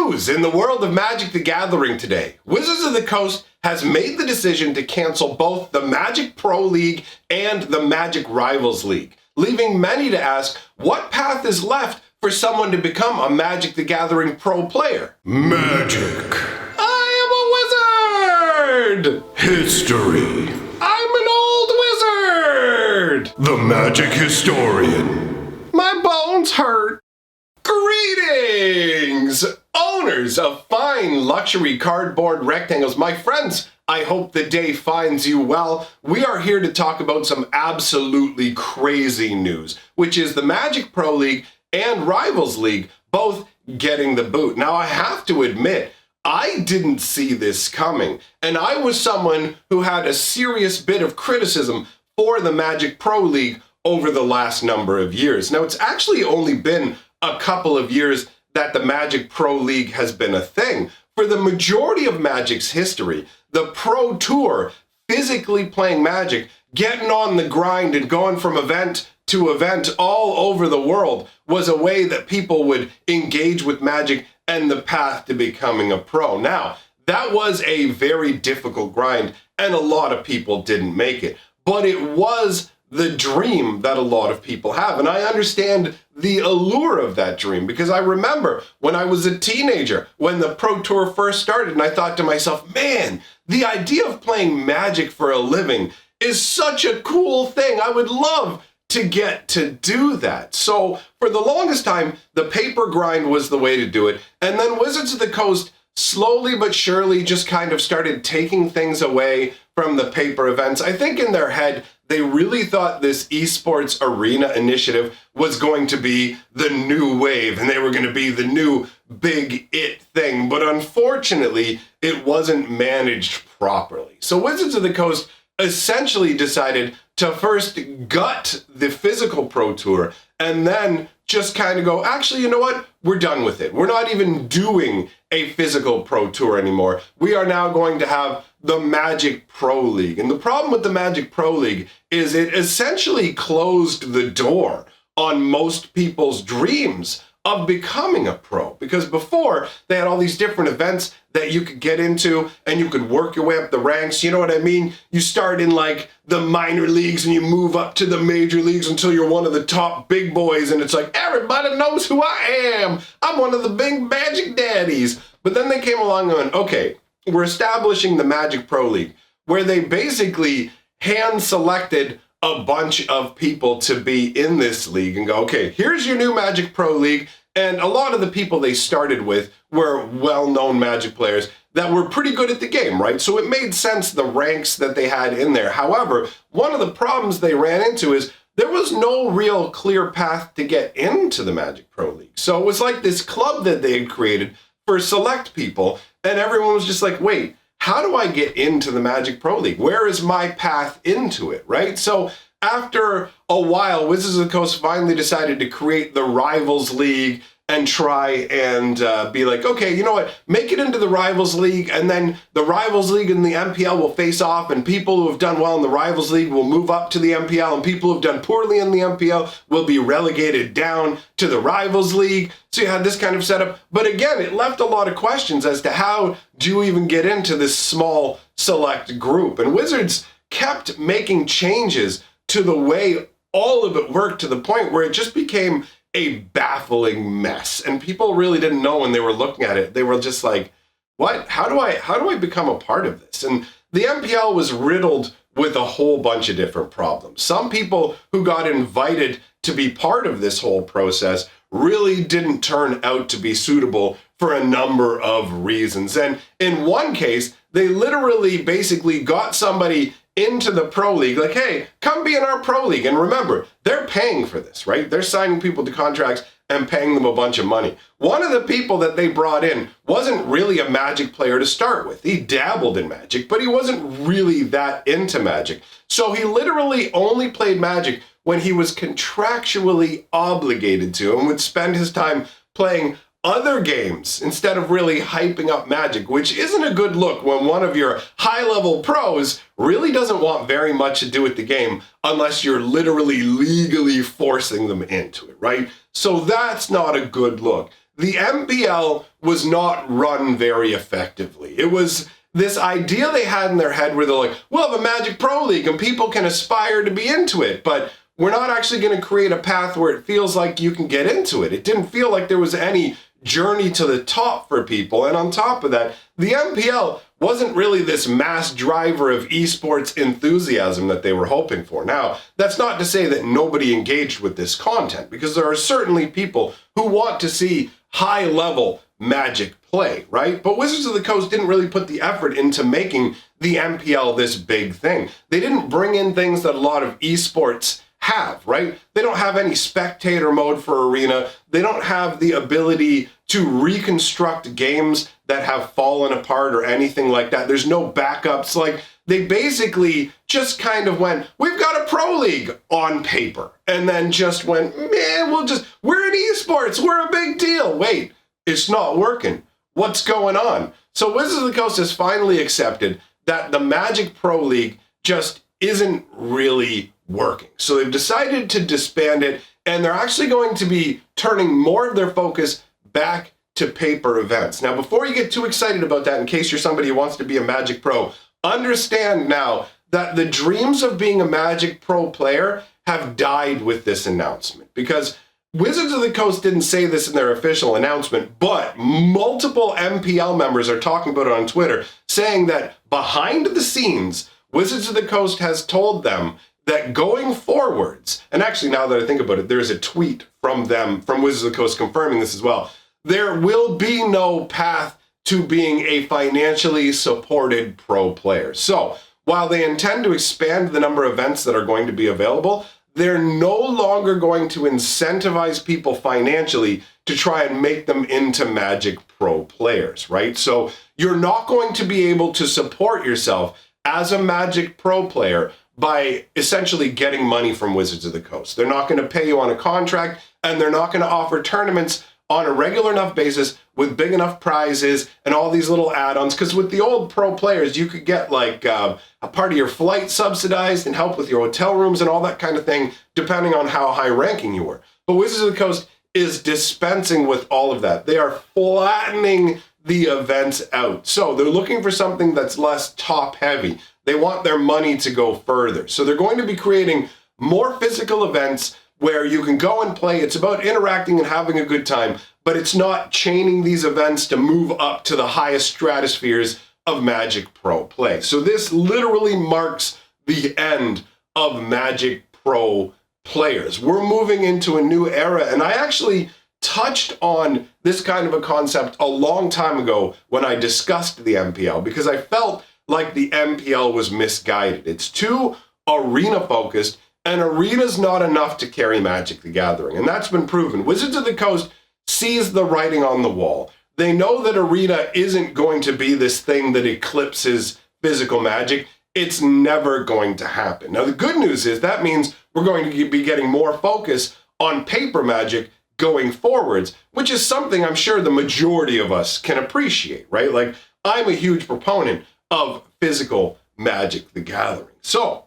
news in the world of Magic the Gathering today. Wizards of the Coast has made the decision to cancel both the Magic Pro League and the Magic Rivals League, leaving many to ask what path is left for someone to become a Magic the Gathering pro player. Magic. I am a wizard! History. I'm an old wizard! The Magic Historian. My bones hurt. Greetings, owners of fine luxury cardboard rectangles. My friends, I hope the day finds you well. We are here to talk about some absolutely crazy news, which is the Magic Pro League and Rivals League both getting the boot. Now, I have to admit, I didn't see this coming, and I was someone who had a serious bit of criticism for the Magic Pro League over the last number of years. Now, it's actually only been a couple of years that the Magic Pro League has been a thing. For the majority of Magic's history, the Pro Tour, physically playing Magic, getting on the grind and going from event to event all over the world, was a way that people would engage with Magic and the path to becoming a pro. Now, that was a very difficult grind, and a lot of people didn't make it. But it was the dream that a lot of people have. And I understand the allure of that dream, because I remember when I was a teenager, when the Pro Tour first started, and I thought to myself, man, the idea of playing Magic for a living is such a cool thing. I would love to get to do that. So for the longest time, the paper grind was the way to do it. And then Wizards of the Coast slowly but surely just kind of started taking things away from the paper events. I think in their head, they really thought this esports arena initiative was going to be the new wave and they were going to be the new big it thing. But unfortunately, it wasn't managed properly. So Wizards of the Coast essentially decided to first gut the physical Pro Tour and then just kind of go, actually, you know what? We're done with it. We're not even doing a physical Pro Tour anymore. We are now going to have the Magic Pro League. And the problem with the Magic Pro League is it essentially closed the door on most people's dreams of becoming a pro. Because before, they had all these different events that you could get into and you could work your way up the ranks. You know what I mean? You start in like the minor leagues and you move up to the major leagues until you're one of the top big boys. And it's like, everybody knows who I am. I'm one of the big Magic daddies. But then they came along and went, okay, we're establishing the Magic Pro League, where they basically hand-selected a bunch of people to be in this league and go, okay, here's your new Magic Pro League. And a lot of the people they started with were well-known Magic players that were pretty good at the game, right? So it made sense, the ranks that they had in there. However, one of the problems they ran into is there was no real clear path to get into the Magic Pro League. So it was like this club that they had created for select people, and everyone was just like, wait, how do I get into the Magic Pro League? Where is my path into it, right? So after a while, Wizards of the Coast finally decided to create the Rivals League and try and be like, okay, you know what, make it into the Rivals League, and then the Rivals League and the MPL will face off, and people who have done well in the Rivals League will move up to the MPL, and people who have done poorly in the MPL will be relegated down to the Rivals League. So you had this kind of setup. But again, it left a lot of questions as to how do you even get into this small select group. And Wizards kept making changes to the way all of it worked, to the point where it just became a baffling mess. And people really didn't know when they were looking at it. They were just like, what? How do I become a part of this? And the MPL was riddled with a whole bunch of different problems. Some people who got invited to be part of this whole process really didn't turn out to be suitable for a number of reasons. And in one case, they literally basically got somebody into the Pro League, like, hey, come be in our Pro League. And remember, they're paying for this, right? They're signing people to contracts and paying them a bunch of money. One of the people that they brought in wasn't really a Magic player to start with. He dabbled in Magic, but he wasn't really that into Magic. So he literally only played Magic when he was contractually obligated to, and would spend his time playing other games instead of really hyping up Magic, which isn't a good look when one of your high-level pros really doesn't want very much to do with the game unless you're literally legally forcing them into it, right? So that's not a good look. the MPL was not run very effectively. It was this idea they had in their head where they're like, we'll have a Magic Pro League and people can aspire to be into it, but we're not actually going to create a path where it feels like you can get into it. It didn't feel like there was any journey to the top for people. And on top of that, the MPL wasn't really this mass driver of esports enthusiasm that they were hoping for. Now, that's not to say that nobody engaged with this content, because there are certainly people who want to see high-level Magic play, right? But Wizards of the Coast didn't really put the effort into making the MPL this big thing. They didn't bring in things that a lot of esports have, right? They don't have any spectator mode for Arena. They don't have the ability to reconstruct games that have fallen apart or anything like that. There's no backups. Like, they basically just kind of went, we've got a pro league on paper, and then just went, man, we're in esports, we're a big deal. Wait, it's not working. What's going on? So Wizards of the Coast has finally accepted that the Magic Pro League just isn't really working. So they've decided to disband it, and they're actually going to be turning more of their focus back to paper events. Now, before you get too excited about that, in case you're somebody who wants to be a Magic Pro, understand now that the dreams of being a Magic Pro player have died with this announcement, because Wizards of the Coast didn't say this in their official announcement, but multiple MPL members are talking about it on Twitter, saying that behind the scenes, Wizards of the Coast has told them that going forwards, and actually now that I think about it, there's a tweet from them, from Wizards of the Coast confirming this as well, there will be no path to being a financially supported pro player. So while they intend to expand the number of events that are going to be available, they're no longer going to incentivize people financially to try and make them into Magic Pro players, right? So you're not going to be able to support yourself as a Magic Pro player by essentially getting money from Wizards of the Coast. They're not going to pay you on a contract, and they're not going to offer tournaments on a regular enough basis with big enough prizes and all these little add-ons. Because with the old pro players, you could get like a part of your flight subsidized and help with your hotel rooms and all that kind of thing, depending on how high ranking you were. But Wizards of the Coast is dispensing with all of that. They are flattening the events out. So they're looking for something that's less top heavy. They want their money to go further. So they're going to be creating more physical events where you can go and play. It's about interacting and having a good time, but it's not chaining these events to move up to the highest stratospheres of Magic Pro play. So this literally marks the end of Magic Pro players. We're moving into a new era, and I actually touched on this kind of a concept a long time ago when I discussed the MPL, because I felt like the MPL was misguided. It's too arena focused, and arena's not enough to carry Magic the Gathering, and that's been proven. Wizards of the Coast sees the writing on the wall. They know that arena isn't going to be this thing that eclipses physical Magic. It's never going to happen. Now, the good news is that means we're going to be getting more focus on paper Magic going forwards, which is something I'm sure the majority of us can appreciate, right? Like, I'm a huge proponent of physical Magic the Gathering. So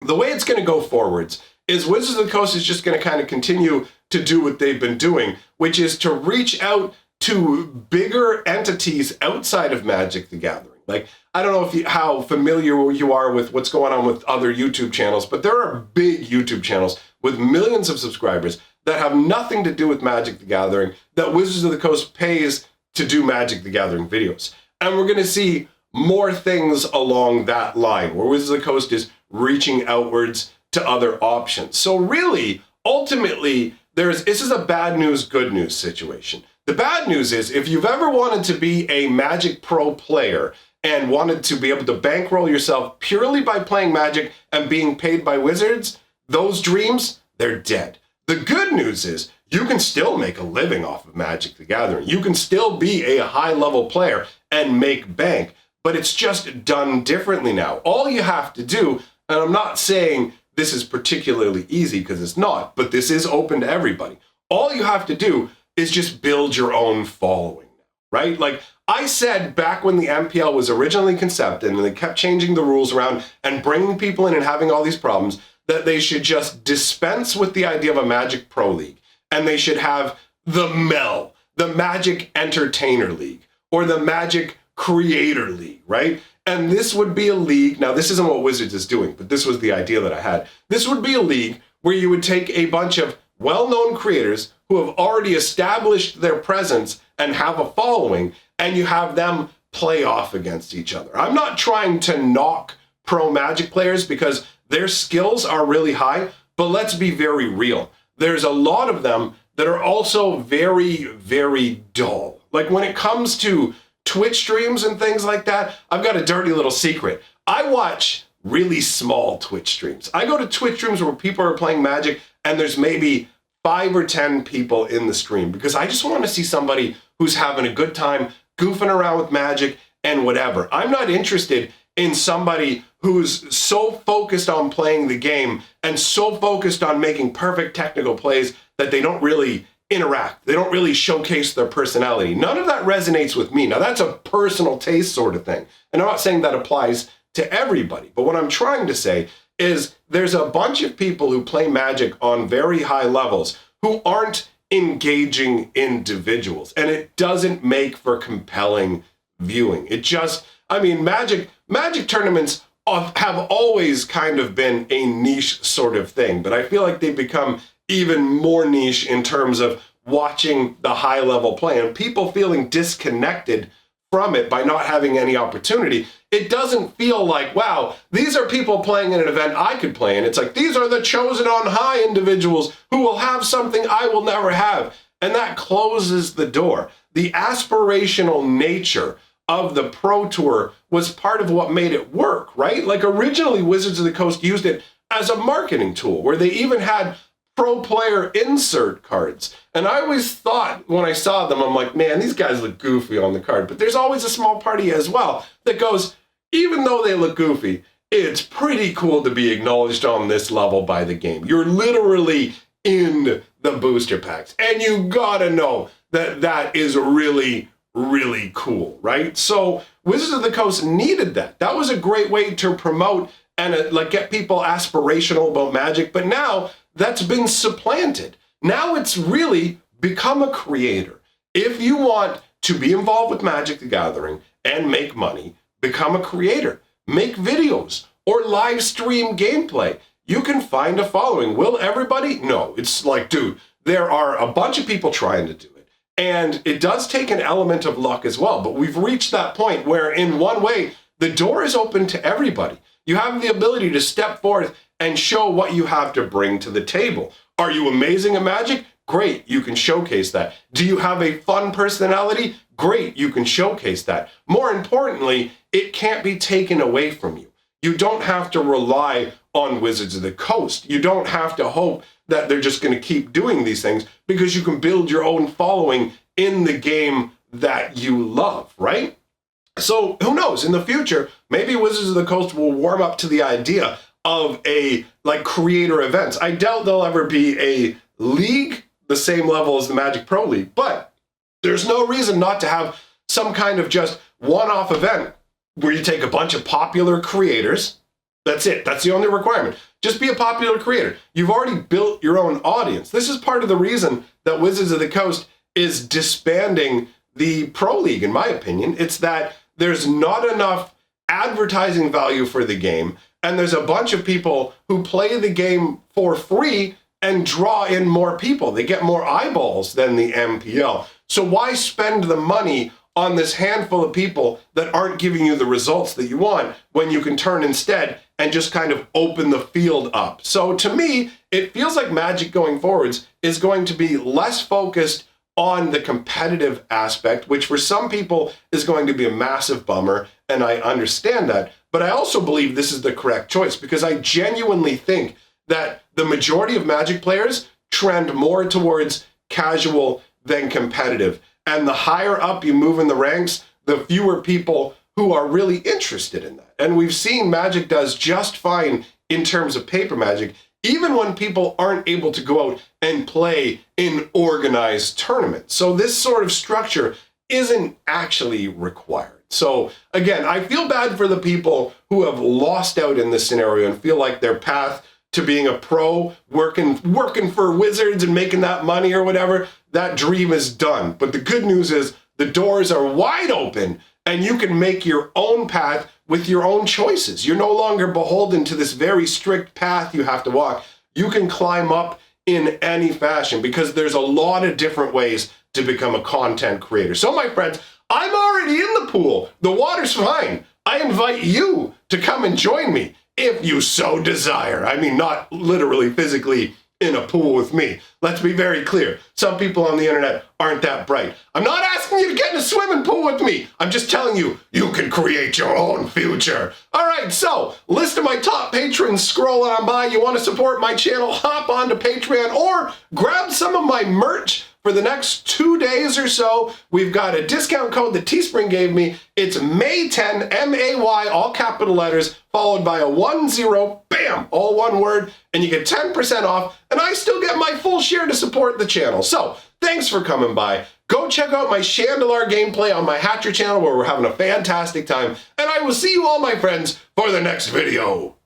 the way it's going to go forwards is Wizards of the Coast is just going to kind of continue to do what they've been doing, which is to reach out to bigger entities outside of Magic the Gathering. Like, I don't know how familiar you are with what's going on with other YouTube channels, but there are big YouTube channels with millions of subscribers that have nothing to do with Magic the Gathering that Wizards of the Coast pays to do Magic the Gathering videos. And we're going to see more things along that line, where Wizards of the Coast is reaching outwards to other options. So really, ultimately, this is a bad news, good news situation. The bad news is, if you've ever wanted to be a Magic Pro player and wanted to be able to bankroll yourself purely by playing Magic and being paid by Wizards, those dreams, they're dead. The good news is, you can still make a living off of Magic the Gathering. You can still be a high-level player and make bank, but it's just done differently now. All you have to do, and I'm not saying this is particularly easy, because it's not, but this is open to everybody. All you have to do is just build your own following, right? Like I said back when the MPL was originally conceived and they kept changing the rules around and bringing people in and having all these problems, that they should just dispense with the idea of a Magic Pro League, and they should have the MEL, the Magic Entertainer League or the Magic Creator League, right? And this would be a league. Now, this isn't what Wizards is doing, but this was the idea that I had. This would be a league where you would take a bunch of well-known creators who have already established their presence and have a following, and you have them play off against each other. I'm not trying to knock pro Magic players because their skills are really high, but let's be very real. There's a lot of them that are also very, very dull. Like when it comes to Twitch streams and things like that, I've got a dirty little secret. I watch really small Twitch streams. I go to Twitch streams where people are playing Magic and there's maybe 5 or 10 people in the stream because I just want to see somebody who's having a good time goofing around with Magic and whatever. I'm not interested in somebody who's so focused on playing the game and so focused on making perfect technical plays that they don't really interact. They don't really showcase their personality. None of that resonates with me. Now, that's a personal taste sort of thing. And I'm not saying that applies to everybody. But what I'm trying to say is there's a bunch of people who play Magic on very high levels who aren't engaging individuals. And it doesn't make for compelling viewing. It just, I mean, Magic tournaments have always kind of been a niche sort of thing, but I feel like they've become even more niche in terms of watching the high level play and people feeling disconnected from it by not having any opportunity. It doesn't feel like, wow, these are people playing in an event I could play in. It's like, these are the chosen on high individuals who will have something I will never have. And that closes the door. The aspirational nature of the Pro Tour was part of what made it work, right? Like originally Wizards of the Coast used it as a marketing tool where they even had pro player insert cards. And I always thought when I saw them, I'm like, man, these guys look goofy on the card. But there's always a small party as well that goes, even though they look goofy, it's pretty cool to be acknowledged on this level by the game. You're literally in the booster packs. And you gotta know that that is really, really cool, right? So Wizards of the Coast needed that. That was a great way to promote and like get people aspirational about Magic. But now that's been supplanted. Now it's really become a creator. If you want to be involved with Magic the Gathering and make money, become a creator. Make videos or live stream gameplay. You can find a following. Will everybody? No. It's like, dude, there are a bunch of people trying to do it. And it does take an element of luck as well. But we've reached that point where in one way, the door is open to everybody. You have the ability to step forth and show what you have to bring to the table. Are you amazing at Magic? Great, you can showcase that. Do you have a fun personality? Great, you can showcase that. More importantly, it can't be taken away from you. You don't have to rely on Wizards of the Coast. You don't have to hope that they're just going to keep doing these things because you can build your own following in the game that you love, right? So who knows, in the future, maybe Wizards of the Coast will warm up to the idea of a like creator events. I doubt there'll ever be a league the same level as the Magic Pro League, but there's no reason not to have some kind of just one-off event where you take a bunch of popular creators. That's it. That's the only requirement. Just be a popular creator. You've already built your own audience. This is part of the reason that Wizards of the Coast is disbanding the Pro League, in my opinion. It's that there's not enough advertising value for the game, and there's a bunch of people who play the game for free and draw in more people. They get more eyeballs than the MPL. So why spend the money on this handful of people that aren't giving you the results that you want when you can turn instead and just kind of open the field up? So to me, it feels like Magic going forwards is going to be less focused on the competitive aspect, which for some people is going to be a massive bummer, and I understand that. But I also believe this is the correct choice because I genuinely think that the majority of Magic players trend more towards casual than competitive. And the higher up you move in the ranks, the fewer people who are really interested in that. And we've seen Magic does just fine in terms of paper Magic, even when people aren't able to go out and play in organized tournaments. So this sort of structure isn't actually required. So again, I feel bad for the people who have lost out in this scenario and feel like their path to being a pro, working for Wizards and making that money or whatever, that dream is done. But the good news is the doors are wide open and you can make your own path with your own choices. You're no longer beholden to this very strict path you have to walk. You can climb up in any fashion because there's a lot of different ways to become a content creator. So my friends, I'm already in the pool. The water's fine. I invite you to come and join me if you so desire. I mean, not literally physically in a pool with me. Let's be very clear. Some people on the internet aren't that bright. I'm not asking you to get in a swimming pool with me. I'm just telling you, you can create your own future. All right, so list of my top patrons scrolling on by. You want to support my channel, hop onto Patreon or grab some of my merch. For the next 2 days or so, we've got a discount code that Teespring gave me. It's May10, M-A-Y, all capital letters, followed by a 10, bam, all one word, and you get 10% off, and I still get my full share to support the channel. So, thanks for coming by. Go check out my Chandelar gameplay on my Hatcher channel where we're having a fantastic time, and I will see you all, my friends, for the next video.